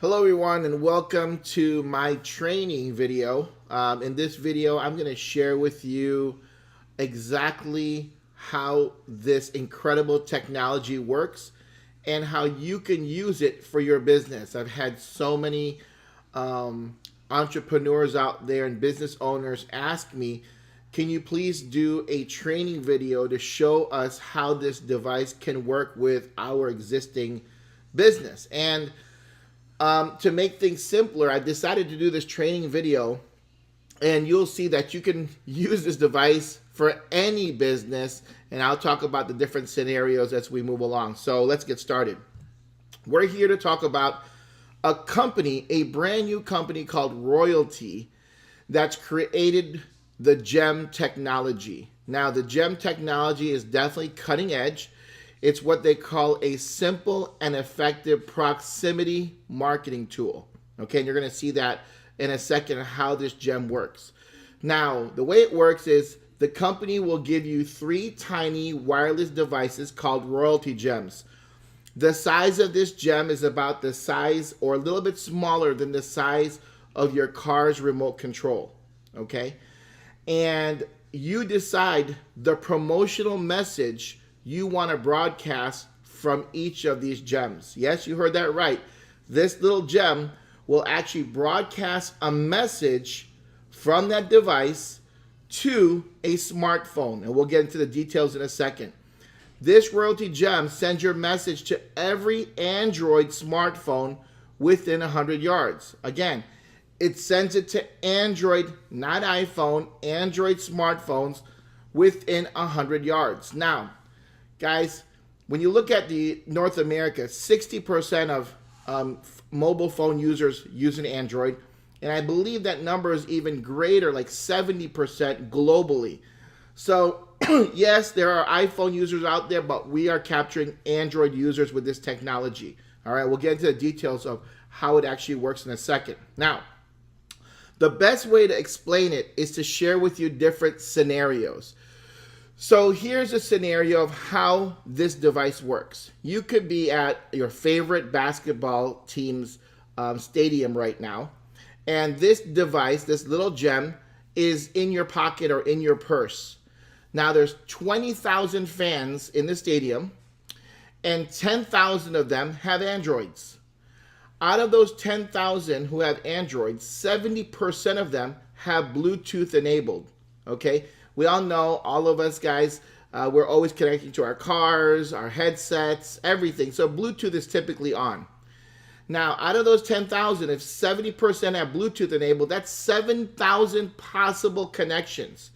Hello everyone and welcome to my training video. In this video I'm going to share with you exactly how this incredible technology works and how you can use it for your business. I've had so many entrepreneurs out there and business owners ask me, can you please do a training video to show us how this device can work with our existing business? And to make things simpler, I decided to do this training video, and you'll see that you can use this device for any business, and I'll talk about the different scenarios as we move along. So let's get started. We're here to talk about a company, a brand new company called Royaltie that's created the GEM technology. Now, the GEM technology is definitely cutting edge. It's what they call a simple and effective proximity marketing tool. Okay, and you're going to see that in a second how this GEM works. Now, the way it works is the company will give you 3 tiny wireless devices called Royaltie GEMs. The size of this GEM is about the size or a little bit smaller than the size of your car's remote control. Okay, and you decide the promotional message you want to broadcast from each of these gems. Yes, you heard that right. This little gem will actually broadcast a message from that device to a smartphone, and we'll get into the details in a second. This Royaltie gem sends your message to every Android smartphone within 100 yards. Again, it sends it to Android, not iPhone, Android smartphones within 100 yards. Now, guys, when you look at the North America, 60% of mobile phone users use an Android, and I believe that number is even greater, like 70% globally. So yes, there are iPhone users out there, but we are capturing Android users with this technology. All right, we'll get into the details of how it actually works in a second. Now, the best way to explain it is to share with you different scenarios. So here's a scenario of how this device works. You could be at your favorite basketball team's stadium right now, and this device, this little gem, is in your pocket or in your purse. Now there's 20,000 fans in the stadium, and 10,000 of them have Androids. Out of those 10,000 who have Androids, 70% of them have Bluetooth enabled. Okay? We all know, all of us guys, we're always connecting to our cars, our headsets, everything. So Bluetooth is typically on. Now, out of those 10,000, if 70% have Bluetooth enabled, that's 7,000 possible connections.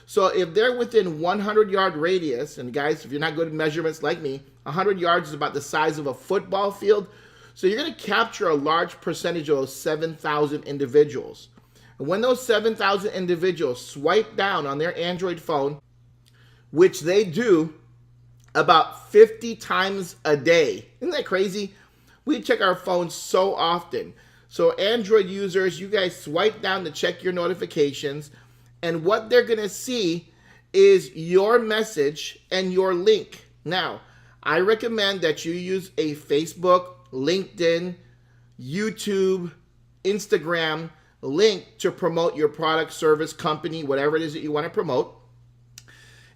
So if they're within 100-yard radius, and guys, if you're not good at measurements like me, 100 yards is about the size of a football field. So you're going to capture a large percentage of those 7,000 individuals. And when those 7,000 individuals swipe down on their Android phone, which they do about 50 times a day. Isn't that crazy? We check our phones so often. So Android users, you guys swipe down to check your notifications, and what they're going to see is your message and your link. Now, I recommend that you use a Facebook, LinkedIn, YouTube, Instagram link to promote your product, service, company, whatever it is that you want to promote.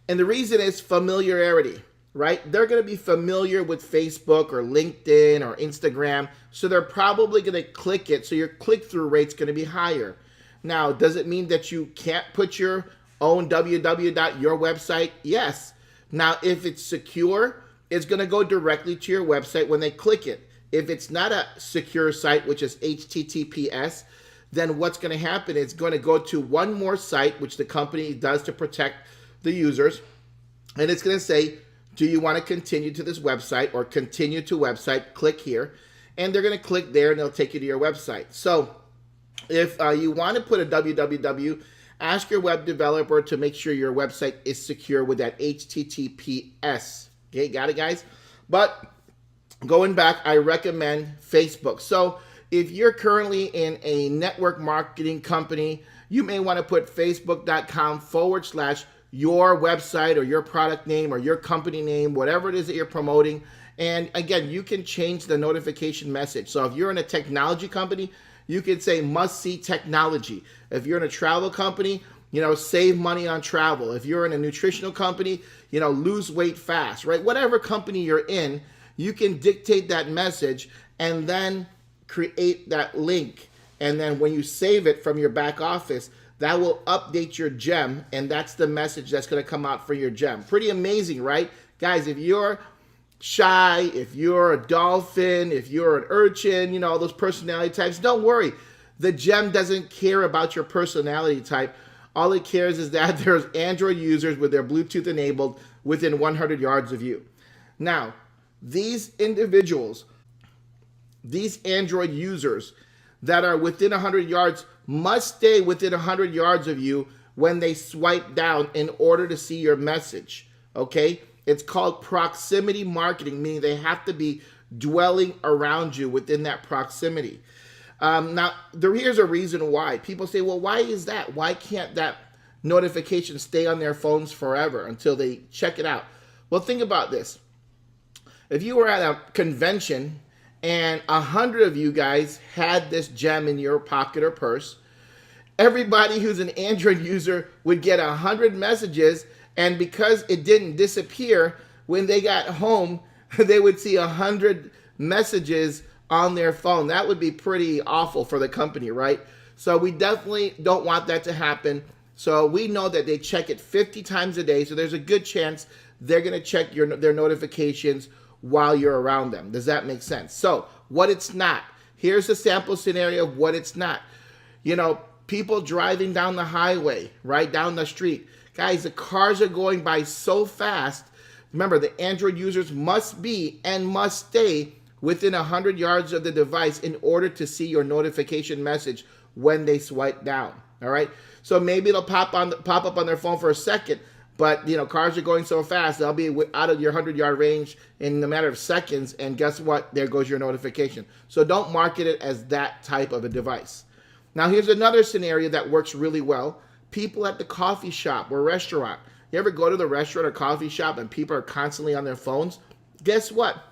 And the reason is familiarity, right? They're going to be familiar with Facebook or LinkedIn or Instagram, so they're probably going to click it, so your click-through rate's going to be higher. Now, does it mean that you can't put your own www.your website? Yes. Now, if it's secure, it's going to go directly to your website when they click it. If it's not a secure site, which is HTTPS, then what's going to happen is it's going to go to one more site, which the company does to protect the users, and it's going to say, do you want to continue to this website or continue to website? Click here, and they're going to click there, and they'll take you to your website. So if you want to put a www, ask your web developer to make sure your website is secure with that HTTPS. Okay, got it, guys? But going back, I recommend Facebook. So if you're currently in a network marketing company, you may want to put facebook.com/your website or your product name or your company name, whatever it is that you're promoting, And again, you can change the notification message. So if you're in a technology company, you can say must see technology. If you're in a travel company, save money on travel. If you're in a nutritional company, lose weight fast, right? Whatever company you're in, you can dictate that message and then create that link. And then when you save it from your back office, that will update your gem, and that's the message that's going to come out for your gem. Pretty amazing, right? Guys, if you're shy, if you're a dolphin, if you're an urchin, all those personality types, don't worry. The gem doesn't care about your personality type. All it cares is that there's Android users with their Bluetooth enabled within 100 yards of you. Now, these individuals, these Android users that are within 100 yards must stay within 100 yards of you when they swipe down in order to see your message, okay? It's called proximity marketing, meaning they have to be dwelling around you within that proximity. Now, here's a reason why. People say, well, why is that? Why can't that notification stay on their phones forever until they check it out? Well, think about this. If you were at a convention and 100 of you guys had this gem in your pocket or purse, everybody who's an Android user would get 100 messages, and because it didn't disappear, when they got home, they would see 100 messages on their phone. That would be pretty awful for the company, right? So we definitely don't want that to happen. So we know that they check it 50 times a day, so there's a good chance they're going to check their notifications while you're around them. Does that make sense? So what it's not. Here's a sample scenario of what it's not. People driving down the highway, right down the street. Guys, the cars are going by so fast. Remember, the Android users must be and must stay within 100 yards of the device in order to see your notification message when they swipe down. All right. So maybe it'll pop up on their phone for a second, but cars are going so fast, they'll be out of your 100-yard range in a matter of seconds, and guess what? There goes your notification. So don't market it as that type of a device. Now, here's another scenario that works really well. People at the coffee shop or restaurant. You ever go to the restaurant or coffee shop and people are constantly on their phones? Guess what?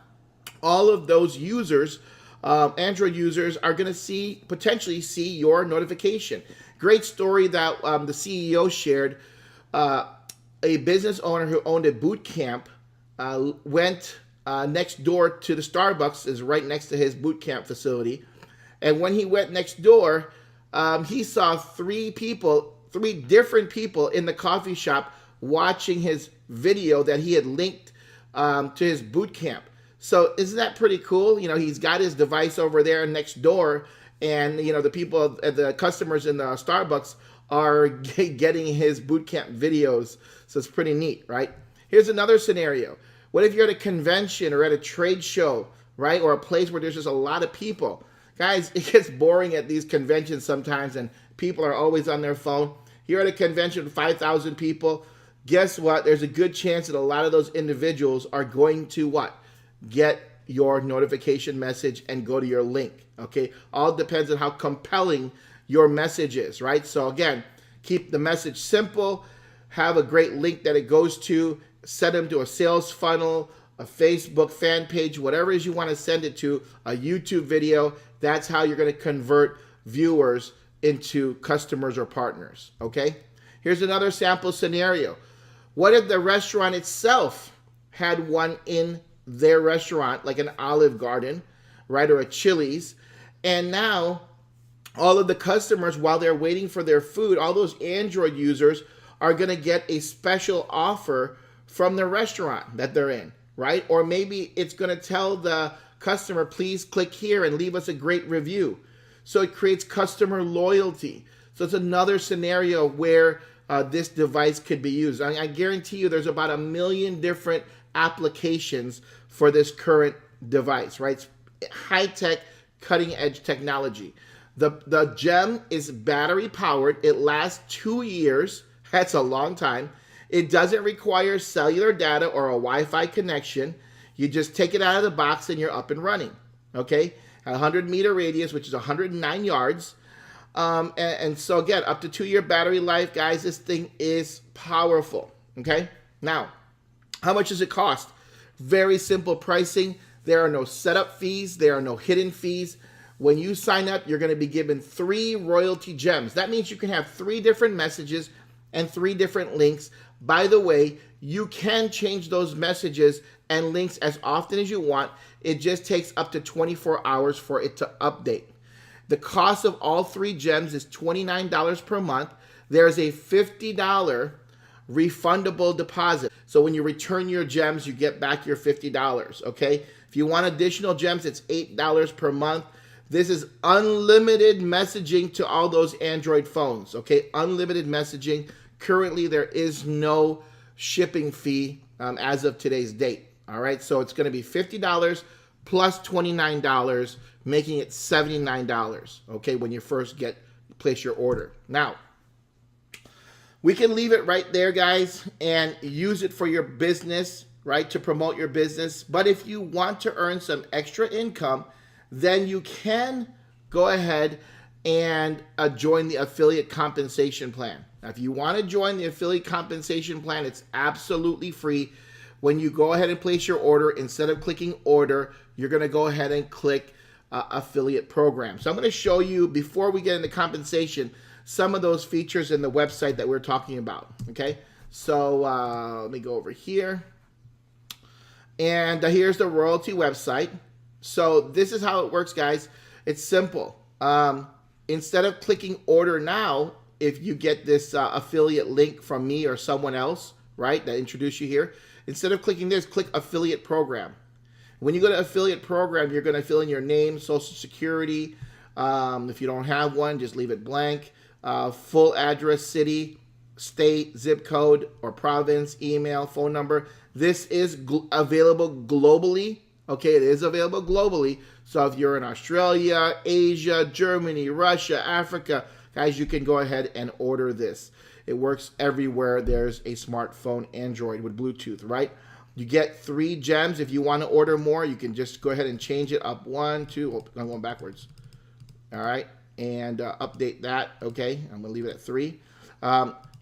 All of those users, Android users, are going to potentially see your notification. Great story that the CEO shared. A business owner who owned a boot camp went next door to the Starbucks, is right next to his boot camp facility. And when he went next door, he saw three different people in the coffee shop watching his video that he had linked to his boot camp. So isn't that pretty cool? He's got his device over there next door, and the customers in the Starbucks are getting his boot camp videos. So it's pretty neat, right? Here's another scenario. What if you're at a convention or at a trade show, right? Or a place where there's just a lot of people. Guys, it gets boring at these conventions sometimes, and people are always on their phone. You're at a convention with 5,000 people. Guess what? There's a good chance that a lot of those individuals are going to what? Get your notification message and go to your link, okay? All depends on how compelling your message is, right? So again, keep the message simple, have a great link that it goes to, send them to a sales funnel, a Facebook fan page, whatever it is you want to send it to, a YouTube video. That's how you're going to convert viewers into customers or partners, okay? Here's another sample scenario. What if the restaurant itself had one in their restaurant, like an Olive Garden, right, or a Chili's, and now all of the customers, while they're waiting for their food, all those Android users are going to get a special offer from the restaurant that they're in, right? Or maybe it's going to tell the customer, please click here and leave us a great review. So it creates customer loyalty. So it's another scenario where this device could be used. I guarantee you there's about 1 million different applications for this current device, right? It's high-tech, cutting-edge technology. The GEM is battery powered. It lasts 2 years. That's a long time. It doesn't require cellular data or a Wi-Fi connection. You just take it out of the box and you're up and running, okay? A 100-meter radius, which is 109 yards. And so again, up to 2-year battery life, guys, this thing is powerful, okay? Now, how much does it cost? Very simple pricing. There are no setup fees. There are no hidden fees. When you sign up, you're going to be given 3 royalty gems. That means you can have 3 different messages and 3 different links. By the way, you can change those messages and links as often as you want. It just takes up to 24 hours for it to update. The cost of all 3 gems is $29 per month. There's a $50 refundable deposit. So when you return your gems, you get back your $50, okay? If you want additional gems, it's $8 per month. This is unlimited messaging to all those Android phones, okay? Unlimited messaging. Currently, there is no shipping fee as of today's date, all right? So it's going to be $50 plus $29, making it $79, okay, when you first place your order. Now, we can leave it right there, guys, and use it for your business, right, to promote your business. But if you want to earn some extra income, then you can go ahead and join the affiliate compensation plan. Now, if you want to join the affiliate compensation plan, it's absolutely free. When you go ahead and place your order, instead of clicking order, you're going to go ahead and click affiliate program. So I'm going to show you, before we get into compensation, some of those features in the website that we're talking about, okay? So let me go over here. And here's the Royalty website. So this is how it works, guys. It's simple. Instead of clicking order now, if you get this affiliate link from me or someone else, right, that introduced you here, instead of clicking this, click affiliate program. When you go to affiliate program, you're going to fill in your name, social security. If you don't have one, just leave it blank. Full address, city, state, zip code, or province, email, phone number. This is available globally. Okay, it is available globally. So if you're in Australia, Asia, Germany, Russia, Africa, guys, you can go ahead and order this. It works everywhere there's a smartphone, Android with Bluetooth, right? You get 3 gems. If you want to order more, you can just go ahead and change it up 1, 2. Oh, I'm going backwards. All right, and update that. Okay, I'm gonna leave it at 3.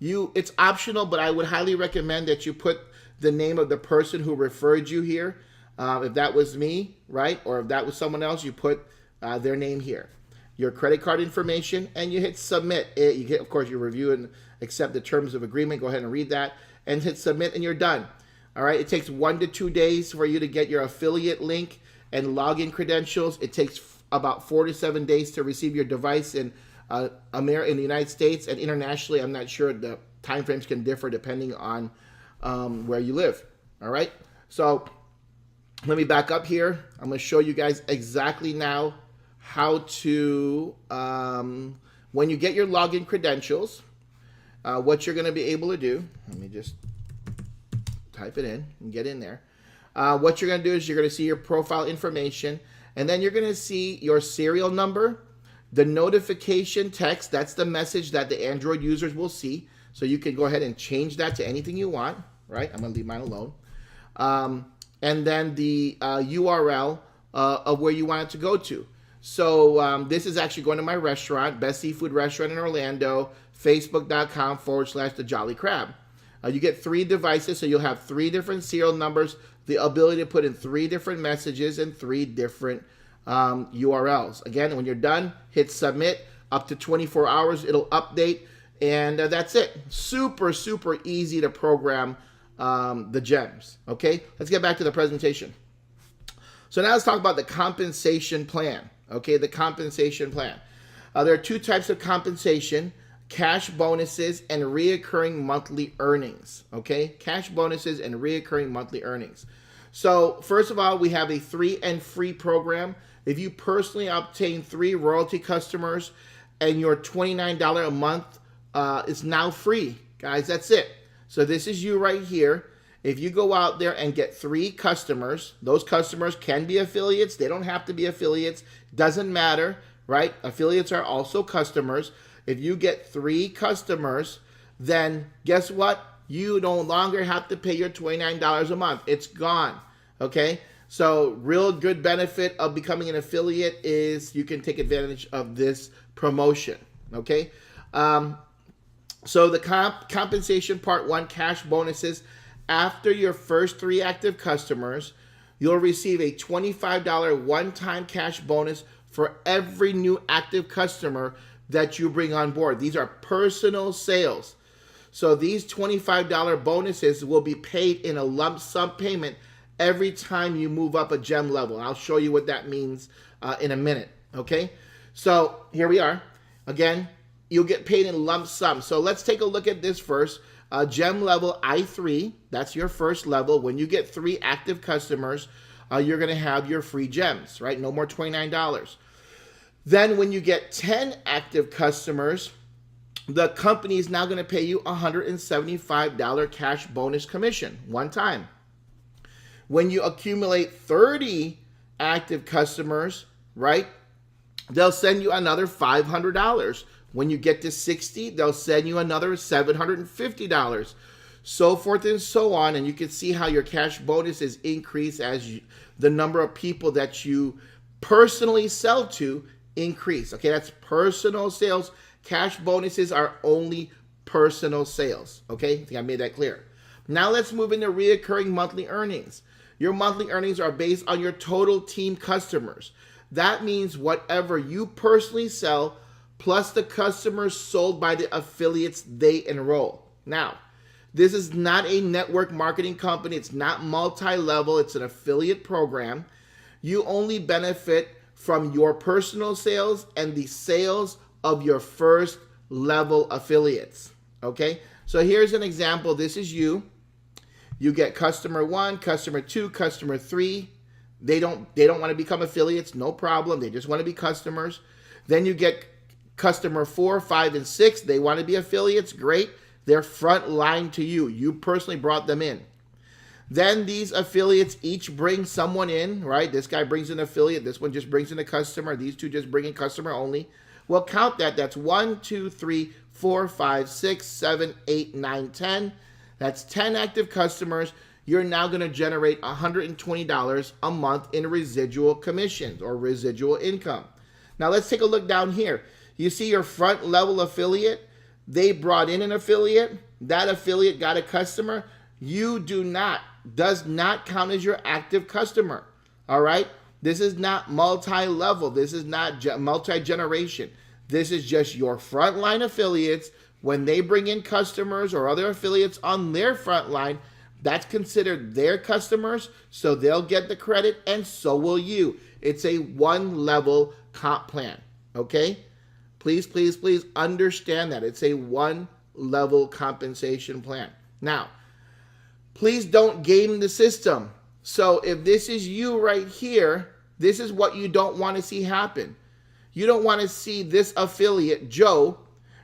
It's optional, but I would highly recommend that you put the name of the person who referred you here. If that was me, right, or if that was someone else, you put their name here, your credit card information, and you hit submit. You hit, of course, you review and accept the terms of agreement. Go ahead and read that, and hit submit, and you're done. All right, it takes 1 to 2 days for you to get your affiliate link and login credentials. It takes about 4 to 7 days to receive your device in the United States, and internationally, I'm not sure. The time frames can differ depending on where you live. All right, so let me back up here. I'm going to show you guys exactly now how to, when you get your login credentials, what you're going to be able to do. Let me just type it in and get in there. What you're going to do is you're going to see your profile information, and then you're going to see your serial number, the notification text. That's the message that the Android users will see. So you can go ahead and change that to anything you want, right? I'm going to leave mine alone. And then the URL of where you want it to go to. So this is actually going to my restaurant, Best Seafood Restaurant in Orlando, facebook.com/The Jolly Crab. You get 3 devices, so you'll have 3 different serial numbers, the ability to put in 3 different messages and 3 different URLs. Again, when you're done, hit submit. Up to 24 hours, it'll update, and that's it. Super, super easy to program the gems. Okay, let's get back to the presentation. So now let's talk about the compensation plan. Okay, the compensation plan. There are 2 types of compensation: cash bonuses and reoccurring monthly earnings. Okay, cash bonuses and reoccurring monthly earnings. So first of all, we have a 3 and free program. If you personally obtain 3 royalty customers and your $29 a month is now free, guys, that's it. So this is you right here. If you go out there and get 3 customers, those customers can be affiliates. They don't have to be affiliates. Doesn't matter, right? Affiliates are also customers. If you get 3 customers, then guess what? You no longer have to pay your $29 a month. It's gone, okay? So real good benefit of becoming an affiliate is you can take advantage of this promotion, okay? So the compensation part 1, cash bonuses after your first 3 active customers, you'll receive a $25 one-time cash bonus for every new active customer that you bring on board. These are personal sales. So these $25 bonuses will be paid in a lump sum payment every time you move up a gem level. I'll show you what that means in a minute, okay? So here we are. Again, you'll get paid in lump sum. So let's take a look at this first. Gem level I3, that's your first level. When you get 3 active customers, you're going to have your free gems, right? No more $29. Then when you get 10 active customers, the company is now going to pay you $175 cash bonus commission one time. When you accumulate 30 active customers, right, they'll send you another $500. When you get to 60, they'll send you another $750. So forth and so on. And you can see how your cash bonuses increase as the number of people that you personally sell to increase. Okay, that's personal sales. Cash bonuses are only personal sales. Okay, I think I made that clear. Now let's move into reoccurring monthly earnings. Your monthly earnings are based on your total team customers. That means whatever you personally sell plus the customers sold by the affiliates they enroll. Now, this is not a network marketing company. It's not multi-level. It's an affiliate program. You only benefit from your personal sales and the sales of your first level affiliates. Okay, so here's an example. This is you. You get customer 1, customer 2, customer 3. They don't want to become affiliates, no problem. They just want to be customers. Then you get customer 4, 5, and 6. They want to be affiliates, great. They're front line to you. You personally brought them in. Then these affiliates each bring someone in, right? This guy brings an affiliate. This one just brings in a customer. These two just bring in customer only. Well, count that. That's 1, 2, 3, 4, 5, 6, 7, 8, 9, 10. That's 10 active customers. You're now going to generate $120 a month in residual commissions or residual income. Now let's take a look down here. You see your front level affiliate? They brought in an affiliate. That affiliate got a customer. You does not count as your active customer. All right? This is not multi-level. This is not multi-generation. This is just your frontline affiliates. When they bring in customers or other affiliates on their front line, that's considered their customers, so they'll get the credit, and so will you. It's a one-level comp plan, okay? Please, please, please understand that. It's a one-level compensation plan. Now, please don't game the system. So if this is you right here, this is what you don't want to see happen. You don't want to see this affiliate, Joe,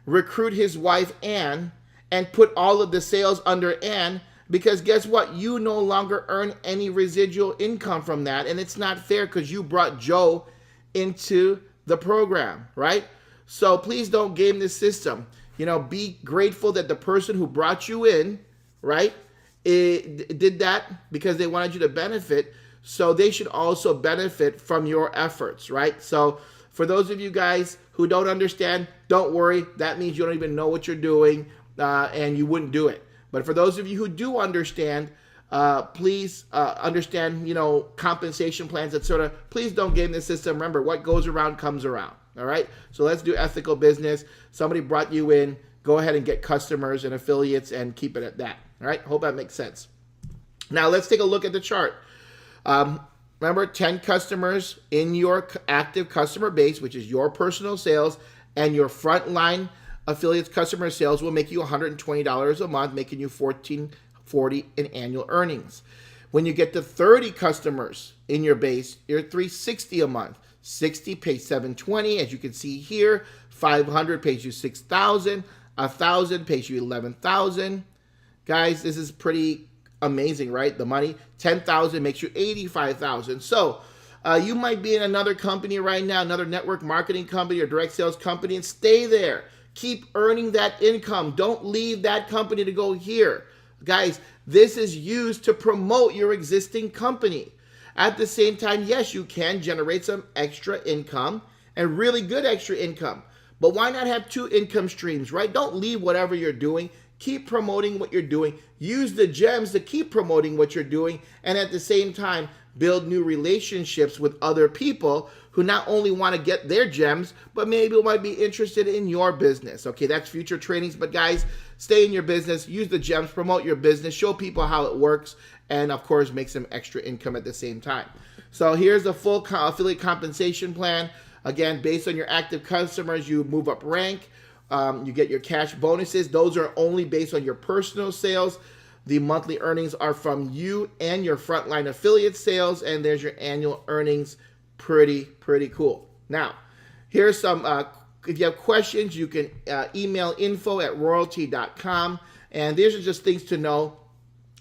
recruit his wife, Ann, and put all of the sales under Ann, because guess what? You no longer earn any residual income from that, and it's not fair because you brought Joe into the program, right? So please don't game the system. You know, be grateful that the person who brought you in, right, did that because they wanted you to benefit, so they should also benefit from your efforts, right? So for those of you guys who don't understand, don't worry. That means you don't even know what you're doing, and you wouldn't do it. But for those of you who do understand, please understand, you know, compensation plans, etc. Please don't game the system. Remember, what goes around comes around. All right? So let's do ethical business. Somebody brought you in. Go ahead and get customers and affiliates and keep it at that. All right? Hope that makes sense. Now, let's take a look at the chart. Remember, 10 customers in your active customer base, which is your personal sales, and your frontline affiliates customer sales will make you $120 a month, making you $1,440 in annual earnings. When you get to 30 customers in your base, you're $360 a month. 60 pays $720, as you can see here. 500 pays you $6,000. 1,000 pays you $11,000. Guys, this is pretty amazing, right? The money. 10,000 makes you $85,000. So you might be in another company right now, another network marketing company or direct sales company, and stay there. Keep earning that income. Don't leave that company to go here. Guys, this is used to promote your existing company. At the same time, yes, you can generate some extra income and really good extra income. But why not have 2 income streams, right? Don't leave whatever you're doing. keep promoting what you're doing. Use the gems to keep promoting what you're doing, and at the same time, build new relationships with other people who not only want to get their gems, but maybe might be interested in your business. Okay, that's future trainings. But guys, stay in your business, use the gems, promote your business, show people how it works, and of course, make some extra income at the same time. So here's the full affiliate compensation plan. Again, based on your active customers, you move up rank. You get your cash bonuses. Those are only based on your personal sales. The monthly earnings are from you and your frontline affiliate sales, and there's your annual earnings. Pretty cool. Now, here's some, if you have questions, you can email info@royaltie.com, and these are just things to know.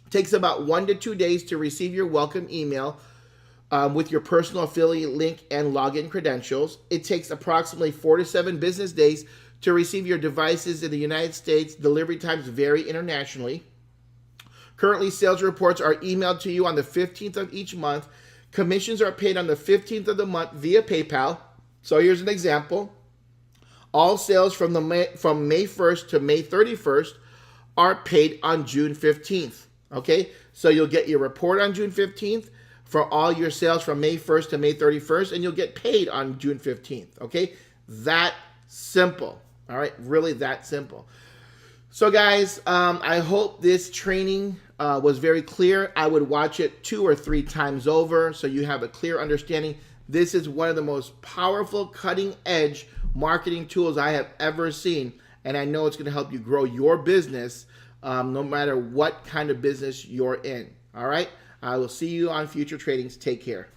It takes about 1 to 2 days to receive your welcome email with your personal affiliate link and login credentials. It takes approximately 4 to 7 business days to receive your devices in the United States. Delivery times vary internationally. Currently, sales reports are emailed to you on the 15th of each month. Commissions are paid on the 15th of the month via PayPal. So here's an example. All sales from May 1st to May 31st are paid on June 15th. Okay, so you'll get your report on June 15th for all your sales from May 1st to May 31st, and you'll get paid on June 15th. Okay, that simple. All right, really that simple. So guys, I hope this training was very clear. I would watch it 2 or 3 times over so you have a clear understanding. This is one of the most powerful, cutting-edge marketing tools I have ever seen, and I know it's going to help you grow your business no matter what kind of business you're in. All right, I will see you on future trainings. Take care.